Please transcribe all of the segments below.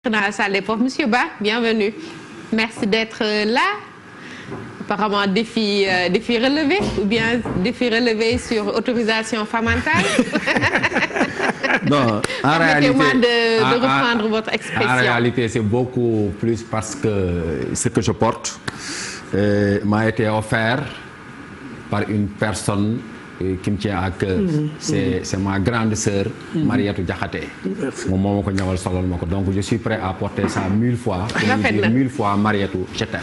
Dans la salle des profs, Monsieur Ba, bienvenue. Merci d'être là. Apparemment, défi relevé ou bien défi relevé sur autorisation famantale. Non, en réalité, permettez-moi de reprendre votre expression. En réalité, c'est beaucoup plus parce que ce que je porte m'a été offert par une personne qui me tient à cœur. C'est ma grande sœur, Mariatou Diakhaté. Donc je suis prêt à porter ça 1000 fois. Pour dire 1000 fois Mariatou, je t'aime.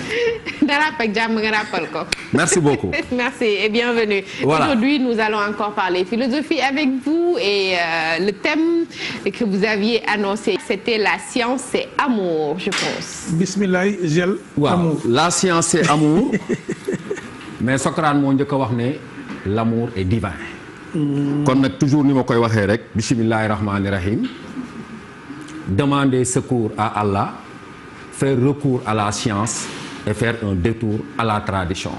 Merci beaucoup. Merci et bienvenue. Voilà. Aujourd'hui, nous allons encore parler philosophie avec vous et le thème que vous aviez annoncé, c'était la science c'est amour, je pense. Bismillah, gel, amour. La science c'est amour. Mais Socrate moo njëkk a wax ne l'amour est divin. Kon nag toujours ni ma koy waxee rek bismillahi rahmani rahim. Demander secours à Allah, faire recours à la science et faire un détour à la tradition.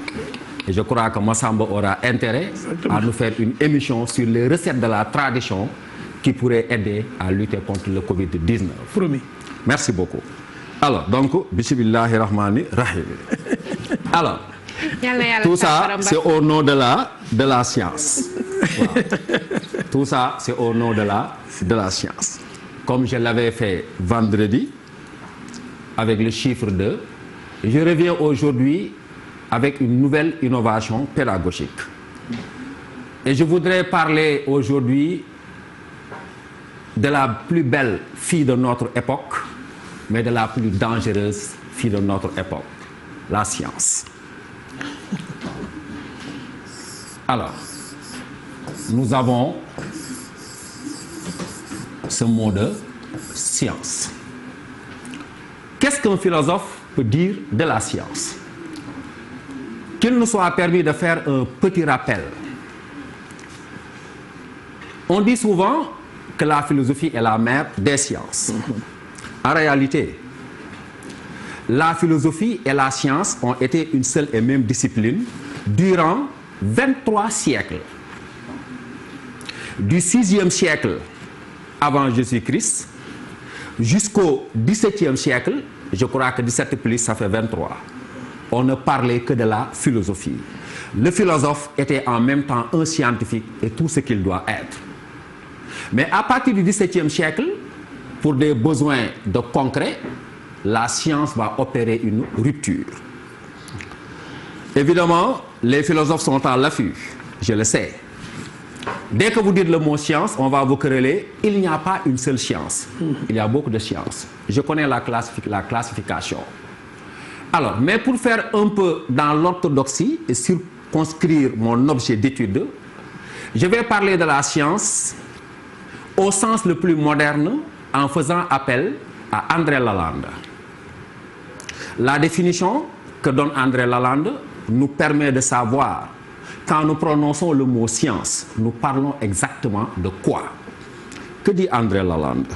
Et je crois que Massamba aura intérêt à nous faire une émission sur les recettes de la tradition qui pourraient aider à lutter contre le Covid-19. Promis. Merci beaucoup. Alors, donc, bismillahi rahmani rahim. Alors, tout ça, c'est au nom de la science. Voilà. Tout ça, c'est au nom de la science. Comme je l'avais fait vendredi, avec le chiffre 2, je reviens aujourd'hui avec une nouvelle innovation pédagogique. Et je voudrais parler aujourd'hui de la plus belle fille de notre époque, mais de la plus dangereuse fille de notre époque, la science. Alors, nous avons ce mot de science. Qu'est-ce qu'un philosophe peut dire de la science? Qu'il nous soit permis de faire un petit rappel. On dit souvent que la philosophie est la mère des sciences. En réalité, la philosophie et la science ont été une seule et même discipline durant 23 siècles. Du 6e siècle avant Jésus-Christ jusqu'au 17e siècle, je crois que 17 plus ça fait 23. On ne parlait que de la philosophie. Le philosophe était en même temps un scientifique et tout ce qu'il doit être. Mais à partir du 17e siècle, pour des besoins de concret, la science va opérer une rupture. Évidemment, les philosophes sont à l'affût, je le sais. Dès que vous dites le mot science, on va vous quereller. Il n'y a pas une seule science. Il y a beaucoup de sciences. Je connais la classification. Alors, mais pour faire un peu dans l'orthodoxie et circonscrire mon objet d'étude, je vais parler de la science au sens le plus moderne en faisant appel à André Lalande. La définition que donne André Lalande nous permet de savoir, quand nous prononçons le mot science, nous parlons exactement de quoi? Que dit André Lalande?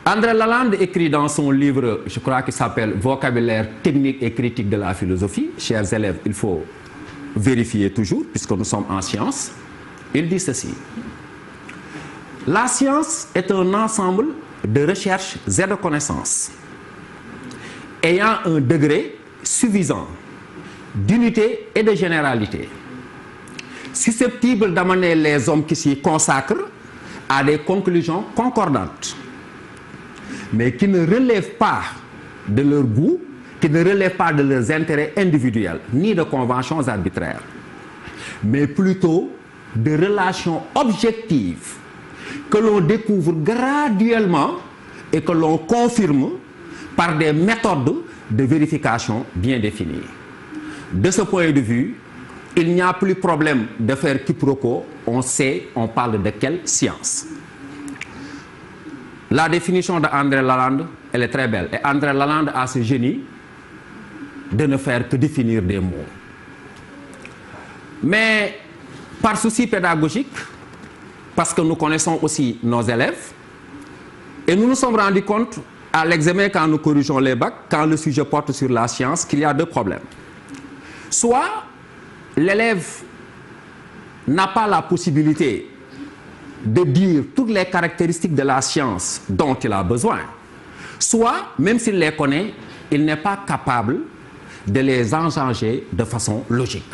André Lalande écrit dans son livre, je crois qu'il s'appelle Vocabulaire technique et critique de la philosophie. Chers élèves, il faut vérifier toujours, puisque nous sommes en science. Il dit ceci. La science est un ensemble de recherches et de connaissances ayant un degré suffisant d'unité et de généralité, susceptible d'amener les hommes qui s'y consacrent à des conclusions concordantes, mais qui ne relèvent pas de leur goût, qui ne relèvent pas de leurs intérêts individuels, ni de conventions arbitraires, mais plutôt de relations objectives que l'on découvre graduellement et que l'on confirme par des méthodes de vérification bien définies. De ce point de vue, il n'y a plus problème de faire quiproquo, on sait, on parle de quelle science. La définition d'André Lalande, elle est très belle. Et André Lalande a ce génie de ne faire que définir des mots. Mais par souci pédagogique, parce que nous connaissons aussi nos élèves, et nous nous sommes rendus compte à l'examen quand nous corrigeons les bacs, quand le sujet porte sur la science, qu'il y a deux problèmes. Soit l'élève n'a pas la possibilité de dire toutes les caractéristiques de la science dont il a besoin, soit, même s'il les connaît, il n'est pas capable de les engranger de façon logique.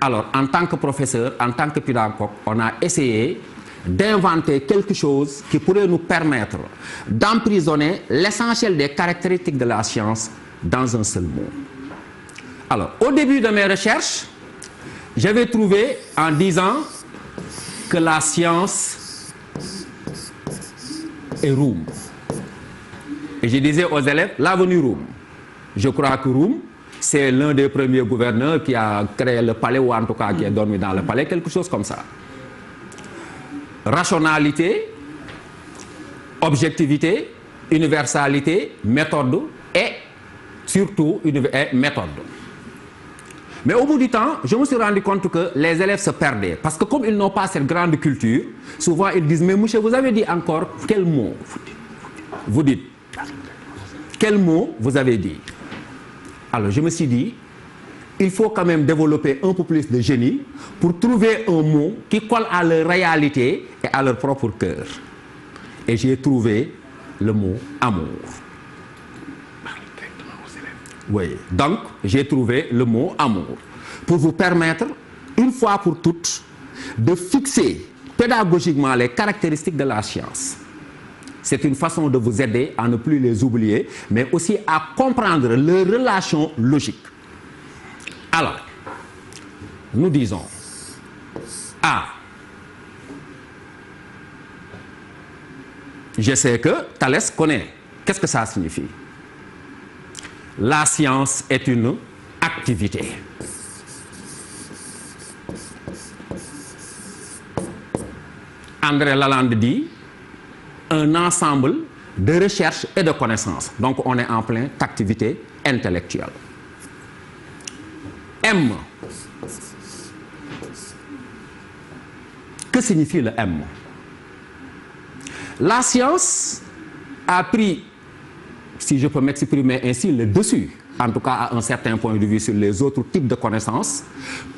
Alors, en tant que professeur, en tant que pédagogue, on a essayé d'inventer quelque chose qui pourrait nous permettre d'emprisonner l'essentiel des caractéristiques de la science dans un seul mot. Alors, au début de mes recherches, j'avais trouvé en disant que la science est Roum. Et je disais aux élèves, l'avenue Roum. Je crois que Roum, c'est l'un des premiers gouverneurs qui a créé le palais, ou en tout cas qui est dormi dans le palais, quelque chose comme ça. Rationalité, objectivité, universalité, méthode et surtout méthode. Mais au bout du temps, je me suis rendu compte que les élèves se perdaient. Parce que comme ils n'ont pas cette grande culture, souvent ils disent, mais monsieur, vous avez dit encore quel mot? Vous dites, quel mot vous avez dit? Alors je me suis dit, il faut quand même développer un peu plus de génie pour trouver un mot qui colle à leur réalité et à leur propre cœur. Et j'ai trouvé le mot amour. Oui, donc j'ai trouvé le mot amour pour vous permettre, une fois pour toutes, de fixer pédagogiquement les caractéristiques de la science. C'est une façon de vous aider à ne plus les oublier, mais aussi à comprendre leurs relations logiques. Alors, nous disons A. Je sais que Thalès connaît. Qu'est-ce que ça signifie? La science est une activité. André Lalande dit un ensemble de recherche et de connaissances. Donc on est en pleine activité intellectuelle. M. Que signifie le M? La science a pris, si je peux m'exprimer ainsi, le dessus, en tout cas à un certain point de vue sur les autres types de connaissances,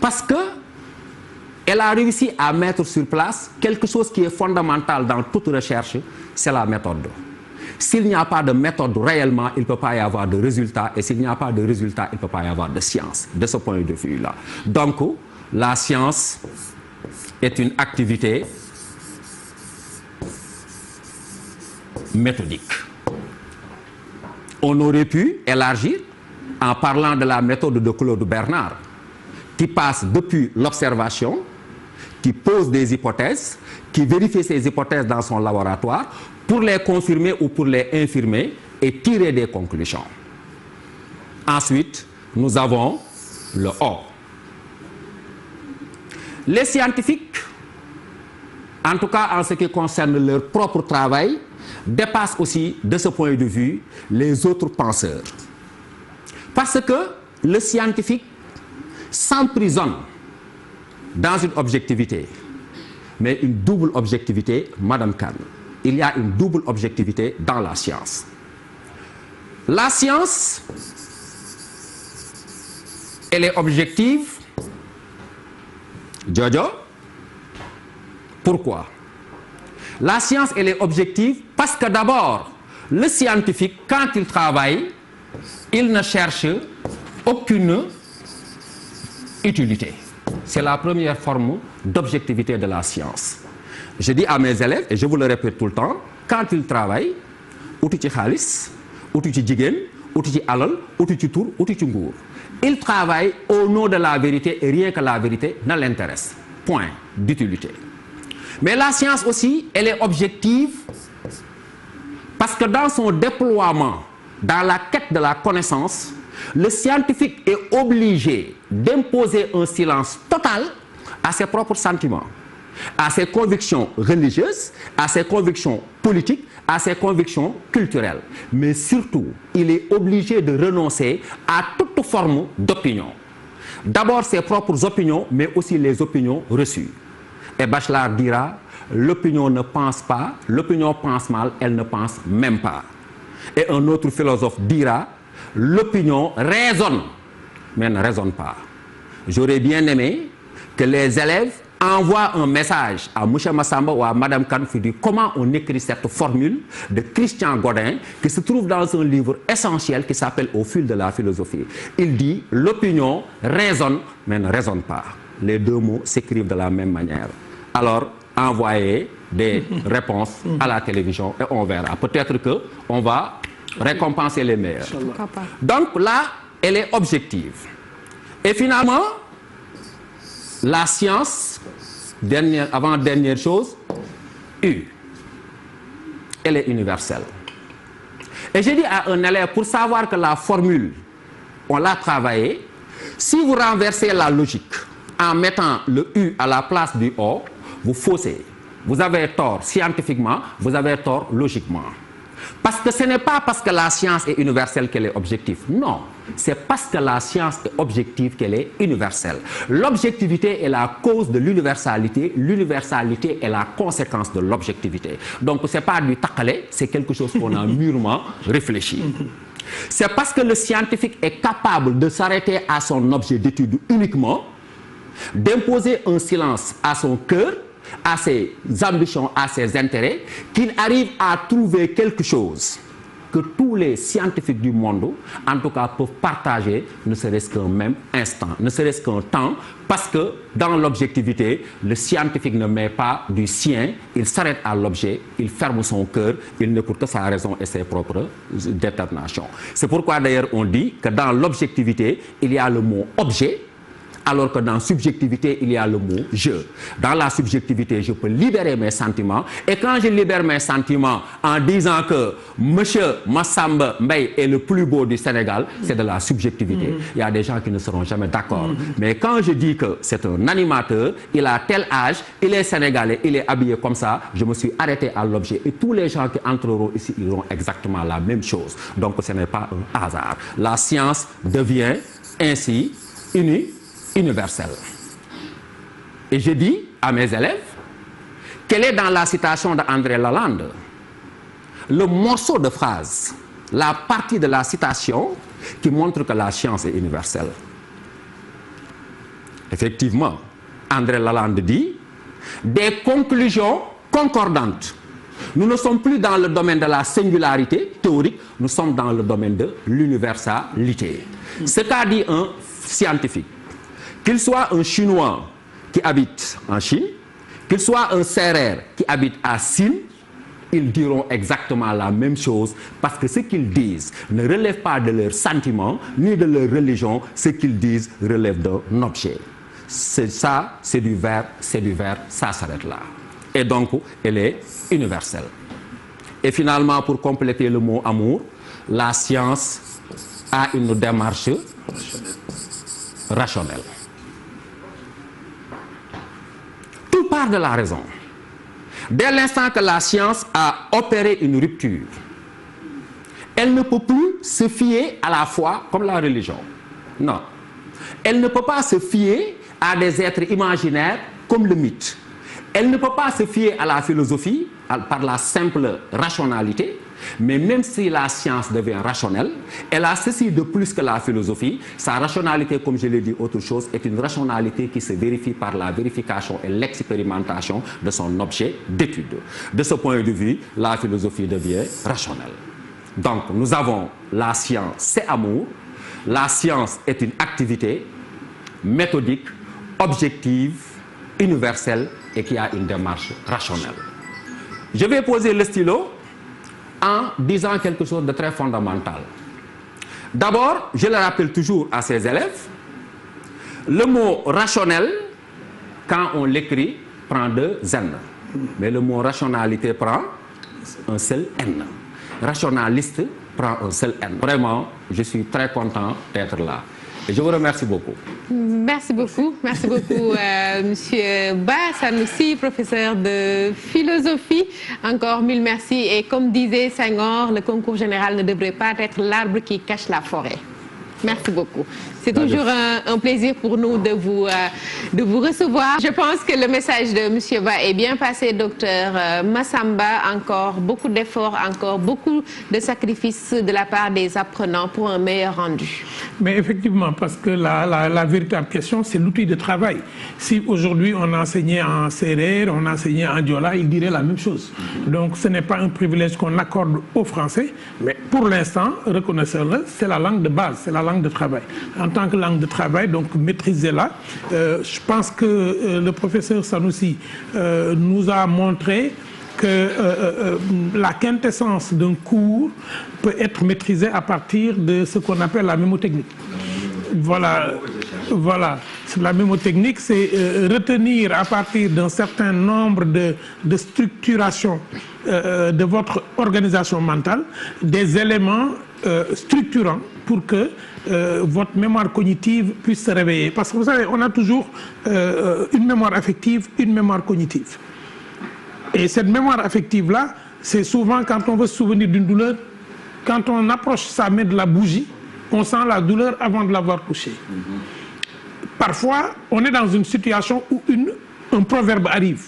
parce qu'elle a réussi à mettre sur place quelque chose qui est fondamental dans toute recherche, c'est la méthode. S'il n'y a pas de méthode réellement, il ne peut pas y avoir de résultat, et s'il n'y a pas de résultat, il ne peut pas y avoir de science, de ce point de vue-là. Donc, la science est une activité méthodique. On aurait pu élargir en parlant de la méthode de Claude Bernard, qui passe depuis l'observation, qui pose des hypothèses, qui vérifie ces hypothèses dans son laboratoire pour les confirmer ou pour les infirmer et tirer des conclusions. Ensuite, nous avons le O. Les scientifiques, en tout cas en ce qui concerne leur propre travail, dépassent aussi, de ce point de vue, les autres penseurs. Parce que le scientifique s'emprisonne dans une objectivité, mais une double objectivité, Madame Kahn. Il y a une double objectivité dans la science. La science, elle est objective. Jojo, pourquoi? La science, elle est objective parce que d'abord, le scientifique, quand il travaille, il ne cherche aucune utilité. C'est la première forme d'objectivité de la science. Je dis à mes élèves, et je vous le répète tout le temps, quand ils travaillent, uti ci xaalis, uti ci jigéen, uti ci alal, uti ci tur, uti ci nguur. Ils travaillent au nom de la vérité et rien que la vérité ne l'intéresse. Point d'utilité. Mais la science aussi, elle est objective parce que dans son déploiement, dans la quête de la connaissance, le scientifique est obligé d'imposer un silence total à ses propres sentiments, à ses convictions religieuses, à ses convictions politiques, à ses convictions culturelles. Mais surtout, il est obligé de renoncer à toute forme d'opinion. D'abord ses propres opinions, mais aussi les opinions reçues. Et Bachelard dira, l'opinion ne pense pas, l'opinion pense mal, elle ne pense même pas. Et un autre philosophe dira, l'opinion raisonne, mais ne raisonne pas. J'aurais bien aimé que les élèves envoie un message à M. Massamba ou à Mme Kane qui dit comment on écrit cette formule de Christian Godin qui se trouve dans un livre essentiel qui s'appelle Au fil de la philosophie. Il dit l'opinion raisonne mais ne raisonne pas. Les deux mots s'écrivent de la même manière. Alors, envoyez des réponses à la télévision et on verra. Peut-être qu'on va récompenser les meilleurs. Donc là, elle est objective. Et finalement, la science, avant-dernière chose, elle est universelle. Et j'ai dit à un élève, pour savoir que la formule, on l'a travaillée, si vous renversez la logique en mettant le U à la place du O, vous faussez. Vous avez tort scientifiquement, vous avez tort logiquement. Parce que ce n'est pas parce que la science est universelle qu'elle est objective. Non, c'est parce que la science est objective qu'elle est universelle. L'objectivité est la cause de l'universalité, l'universalité est la conséquence de l'objectivité. Donc ce n'est pas du takalé, c'est quelque chose qu'on a mûrement réfléchi. C'est parce que le scientifique est capable de s'arrêter à son objet d'étude uniquement, d'imposer un silence à son cœur, à ses ambitions, à ses intérêts, qu'il arrive à trouver quelque chose que tous les scientifiques du monde, en tout cas, peuvent partager, ne serait-ce qu'un même instant, ne serait-ce qu'un temps, parce que dans l'objectivité, le scientifique ne met pas du sien, il s'arrête à l'objet, il ferme son cœur, il n'écoute que sa raison et ses propres déterminations. C'est pourquoi d'ailleurs on dit que dans l'objectivité, il y a le mot objet, alors que dans subjectivité, il y a le mot « je ». Dans la subjectivité, je peux libérer mes sentiments. Et quand je libère mes sentiments en disant que M. Massamba Mbaye est le plus beau du Sénégal, c'est de la subjectivité. Il y a des gens qui ne seront jamais d'accord. Mais quand je dis que c'est un animateur, il a tel âge, il est sénégalais, il est habillé comme ça, je me suis arrêté à l'objet. Et tous les gens qui entreront ici, ils auront exactement la même chose. Donc ce n'est pas un hasard. La science devient ainsi universelle. Et je dis à mes élèves qu'elle est dans la citation d'André Lalande, le morceau de phrase, la partie de la citation qui montre que la science est universelle. Effectivement, André Lalande dit des conclusions concordantes. Nous ne sommes plus dans le domaine de la singularité théorique, nous sommes dans le domaine de l'universalité. Ce qu'a dit un scientifique, qu'il soit un Chinois qui habite en Chine, qu'il soit un Sérère qui habite à Sine, ils diront exactement la même chose parce que ce qu'ils disent ne relève pas de leurs sentiments ni de leur religion, ce qu'ils disent relève d'un objet. C'est ça, c'est du verbe, ça s'arrête là. Et donc, elle est universelle. Et finalement, pour compléter le mot amour, la science a une démarche rationnelle. Tout part de la raison. Dès l'instant que la science a opéré une rupture, elle ne peut plus se fier à la foi comme la religion. Non. Elle ne peut pas se fier à des êtres imaginaires comme le mythe. Elle ne peut pas se fier à la philosophie par la simple rationalité, mais même si la science devient rationnelle, elle a ceci de plus que la philosophie. Sa rationalité, comme je l'ai dit, autre chose, est une rationalité qui se vérifie par la vérification et l'expérimentation de son objet d'étude. De ce point de vue, la philosophie devient rationnelle. Donc, nous avons la science, c'est amour. La science est une activité méthodique, objective, universelle et qui a une démarche rationnelle. Je vais poser le stylo en disant quelque chose de très fondamental. D'abord, je le rappelle toujours à ses élèves, le mot rationnel, quand on l'écrit, prend 2 N. Mais le mot rationalité prend un seul N. Rationaliste prend un seul N. Vraiment, je suis très content d'être là. Et je vous remercie beaucoup. Merci beaucoup, Monsieur Ba Sanoussi, professeur de philosophie. Encore 1000 merci. Et comme disait Senghor, le concours général ne devrait pas être l'arbre qui cache la forêt. Merci beaucoup. C'est toujours un plaisir pour nous de vous recevoir. Je pense que le message de M. Ba est bien passé, docteur Massamba. Encore beaucoup d'efforts, encore beaucoup de sacrifices de la part des apprenants pour un meilleur rendu. Mais effectivement, parce que la véritable question, c'est l'outil de travail. Si aujourd'hui on enseignait en Sérère, on enseignait en Diola, ils diraient la même chose. Donc ce n'est pas un privilège qu'on accorde aux Français, mais pour l'instant, reconnaissez-le, c'est la langue de base, c'est la langue de travail. En tant que langue de travail, donc maîtrisez-la. Je pense que le professeur Sanoussi nous a montré que la quintessence d'un cours peut être maîtrisée à partir de ce qu'on appelle la mémotechnique. Voilà. La mémotechnique, c'est retenir à partir d'un certain nombre de structurations de votre organisation mentale des éléments structurants pour que votre mémoire cognitive puisse se réveiller. Parce que vous savez, on a toujours une mémoire affective, une mémoire cognitive. Et cette mémoire affective-là, c'est souvent quand on veut se souvenir d'une douleur, quand on approche sa main de la bougie, on sent la douleur avant de l'avoir touchée. Parfois, on est dans une situation où un proverbe arrive.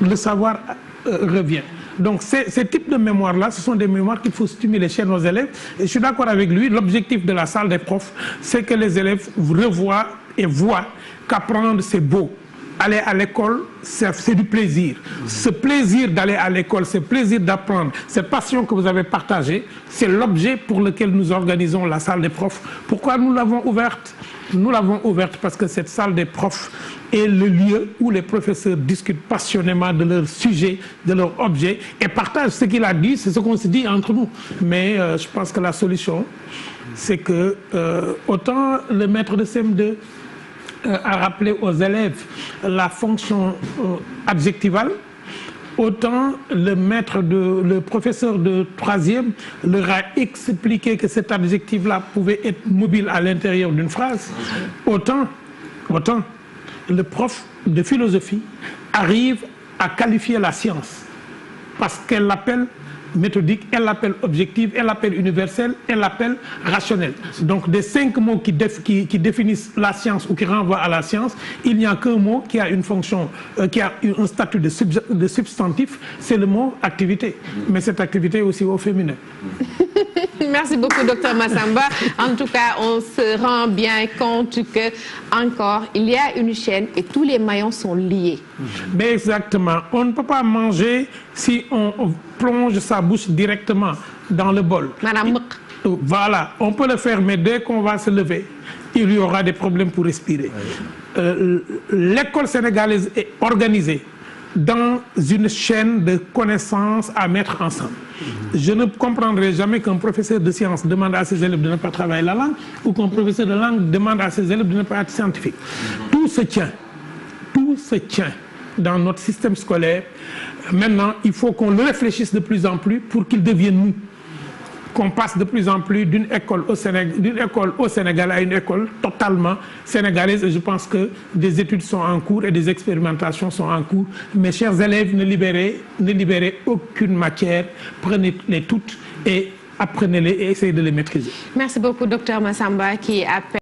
Le savoir revient. Donc ces types de mémoires-là, ce sont des mémoires qu'il faut stimuler chez nos élèves. Et je suis d'accord avec lui, l'objectif de la salle des profs, c'est que les élèves revoient et voient qu'apprendre, c'est beau. Aller à l'école, c'est du plaisir. Ce plaisir d'aller à l'école, ce plaisir d'apprendre, cette passion que vous avez partagée, c'est l'objet pour lequel nous organisons la salle des profs. Pourquoi nous l'avons ouverte? Nous l'avons ouverte parce que cette salle des profs est le lieu où les professeurs discutent passionnément de leur sujet, de leur objet et partagent ce qu'il a dit, c'est ce qu'on se dit entre nous. Mais je pense que la solution, c'est que autant le maître de CM2 a rappelé aux élèves la fonction adjectivale, autant le professeur de 3e leur a expliqué que cet adjectif-là pouvait être mobile à l'intérieur d'une phrase, autant le prof de philosophie arrive à qualifier la science parce qu'elle l'appelle méthodique, elle l'appelle objective, elle l'appelle universelle, elle l'appelle rationnelle. Donc des 5 mots qui définissent la science ou qui renvoient à la science, il n'y a qu'un mot qui a une fonction, qui a un statut de substantif, c'est le mot activité. Mais cette activité est aussi au féminin. Merci beaucoup, docteur Massamba. En tout cas, on se rend bien compte que encore il y a une chaîne et tous les maillons sont liés. Mais exactement. On ne peut pas manger si on plonge sa bouche directement dans le bol. Madame. Voilà, on peut le faire, mais dès qu'on va se lever, il y aura des problèmes pour respirer. L'école sénégalaise est organisée dans une chaîne de connaissances à mettre ensemble. Je ne comprendrai jamais qu'un professeur de sciences demande à ses élèves de ne pas travailler la langue ou qu'un professeur de langue demande à ses élèves de ne pas être scientifique. Tout se tient dans notre système scolaire. Maintenant, il faut qu'on le réfléchisse de plus en plus pour qu'il devienne nous. Qu'on passe de plus en plus d'une école au Sénégal à une école totalement sénégalaise. Et je pense que des études sont en cours et des expérimentations sont en cours. Mes chers élèves, ne libérez aucune matière. Prenez-les toutes et apprenez-les et essayez de les maîtriser. Merci beaucoup, docteur Massamba, qui appelle